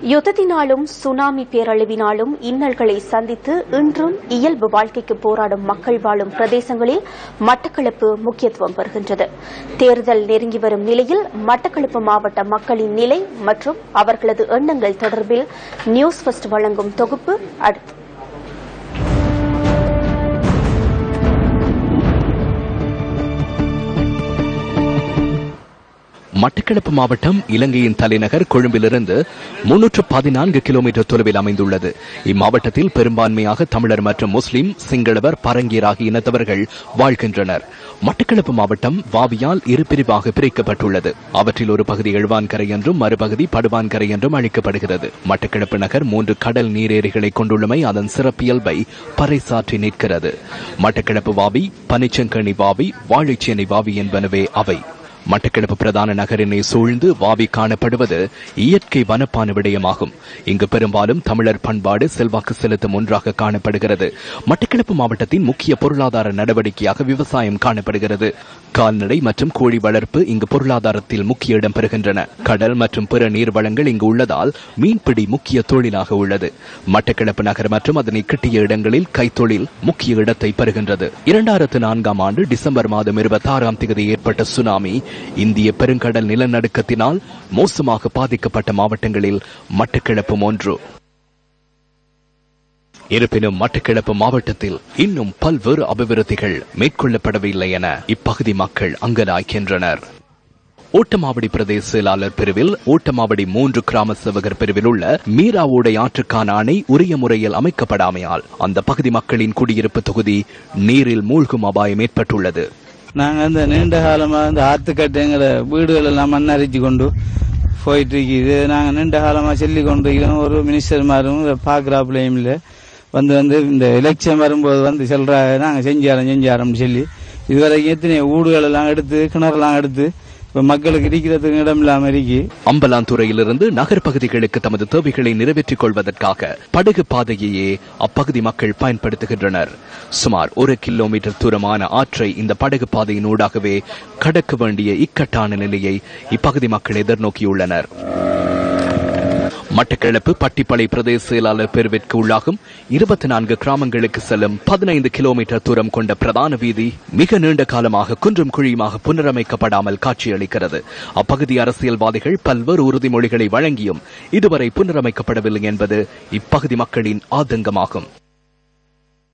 யுத்தத்தினாலும் tsunami பேரழிவினாலும் இன்னல்களை சந்தித்து இன்றும் இயல்பு வாழ்க்கைக்கு போராடும் மக்கள் வாழும் பிரதேசங்களில் மட்டக்களப்பு முக்கியத்துவம் பெறுகின்றது. தேர்தல் நெருங்கி வரும் நிலையில் மட்டக்களப்பு மாவட்ட மக்களின் நிலை மற்றும் அவர்களது எண்ணங்கள் தொடர்பில் நியூஸ் ஃபர்ஸ்ட் வழங்கும் தொகுப்பு அடுத்து. மட்டக்களப்பு மாவட்டம் இலங்கையின் தலைநகர் கொழும்பிலிருந்து 314 கிலோமீட்டர் தொலைவில் அமைந்துள்ளது. இம்மாவட்டத்தில் பெரும்பான்மையாக தமிழர் மற்றும் முஸ்லிம், சிங்களவர், பரங்கியர் ஆகிய இனத்தவர்கள் வாழ்கின்றனர். மட்டக்களப்பு மாவட்டம் வாவியால் இரு பிரிவாக பிரிக்கப்பட்டுள்ளது. அவற்றில் ஒரு பகுதி எழுவான்கரை என்றும் மறுபகுதி படுவான்கரை என்றும் அழைக்கப்படுகிறது. மட்டக்களப்பு நகர் 3 கடல் நீரேரிகளை கொண்டுள்ளமை அதன் சிறப்பியல்பை பறைசாற்றி நிற்கிறது. மட்டக்களப்பு வாவி, பனிச்சங்கனி வாவி, வாழைச்சேனை வாவி என்பனவே அவை. மட்டக்களப்பு பிரதான நகரினை சூழ்ந்து வாவி காணப்படுவது இயற்கை வனப்பான விடயமாகும். இங்கு பெரும்பாலும் தமிழர் பண்பாடு செல்வாக்கு செலுத்தும் ஒன்றாக காணப்படுகிறது. மட்டக்களப்பு மாவட்டத்தின் முக்கிய பொருளாதார நடவடிக்கையாக விவசாயம் காணப்படுகிறது. கால்நடை மற்றும் கோழி வளர்ப்பு இங்கு பொருளாதாரத்தில் முக்கிய இடம் பெறுகின்றன. கடல் மற்றும் பிற நீர் வளங்கள் இங்கு உள்ளதால் மீன்பிடி முக்கிய தொழிலாக உள்ளது. மட்டக்களப்பு நகர் மற்றும் அதனை கிட்டிய இடங்களில் கைத்தொழில் முக்கிய இடத்தை பெறுகின்றது. 2004 ஆண்டு டிசம்பர் மாதம் 26ஆம் தேதி ஏற்பட்ட சுனாமி இந்திய பெருங்கடல் நிலநடுக்கத்தினால் மோசமாக பாதிக்கப்பட்ட மாவட்டங்களில் மட்டக்களப்பும் ஒன்று. இருப்பினும் மட்டக்களப்பு மாவட்டத்தில் இன்னும் பல்வேறு அபிவிருத்திகள் மேற்கொள்ளப்படவில்லை என இப்பகுதி மக்கள் அங்கலாய்க்கின்றனர். ஓட்டமாவடி பிரதேச செயலாளர் பிரிவில் ஓட்டமாவடி 3 கிராம சேவகர் பிரிவில் உள்ள மீரா ஓடை ஆற்றுக்கான அணை உரிய முறையில் அமைக்கப்படாமையால் அந்த பகுதி மக்களின் குடியிருப்பு தொகுதி நீரில் மூழ்கும் அபாயம் ஏற்பட்டுள்ளது. நாங்கள் அந்த நீண்ட காலமாக இந்த ஆற்றுக்கட்டு எங்களை வீடுகள் எல்லாம் மண்ணரிச்சு கொண்டு போயிட்டு இருக்குது. நாங்கள் நீண்ட காலமாக சொல்லி கொண்டு இருக்கிறோம். ஒரு மினிஸ்டர் மாரும் பார்க்குறாப்புலையும் இல்லை. வந்து இந்த எலெக்ஷன் வரும்போது சொல்றாங்க நாங்கள் செஞ்சாரோம்னு சொல்லி இதுவரைக்கும் எத்தனை வீடுகள் எல்லாம் எடுத்து கிணறுலாம் எடுத்து இப்ப மக்களுக்கு இருக்கிறதுக்கு இடம் இல்லாம இருக்கு. அம்பலாந்துறையிலிருந்து நகர் பகுதிகளுக்கு தமது தேவைகளை நிறைவேற்றிக் கொள்வதற்காக படகு பாதையையே அப்பகுதி மக்கள் பயன்படுத்துகின்றனர். சுமார் 1 கிலோமீட்டர் தூரமான ஆற்றை இந்த படகு பாதையின் ஊடாகவே கடக்க வேண்டிய இக்கட்டான நிலையை இப்பகுதி மக்கள் எதிர்நோக்கியுள்ளனர். மட்டக்களப்பு பட்டிப்பளை பிரதேச செயலாளர் பிரிவிற்கு உள்ளாகும் 24 கிராமங்களுக்கு செல்லும் 15 கிலோமீட்டர் தூரம் கொண்ட பிரதான வீதி மிக நீண்ட காலமாக குன்றும் குழியுமாக புனரமைக்கப்படாமல் காட்சியளிக்கிறது. அப்பகுதி அரசியல்வாதிகள் பல்வேறு உறுதிமொழிகளை வழங்கியும் இதுவரை புனரமைக்கப்படவில்லை என்பது இப்பகுதி மக்களின் ஆதங்கமாகும்.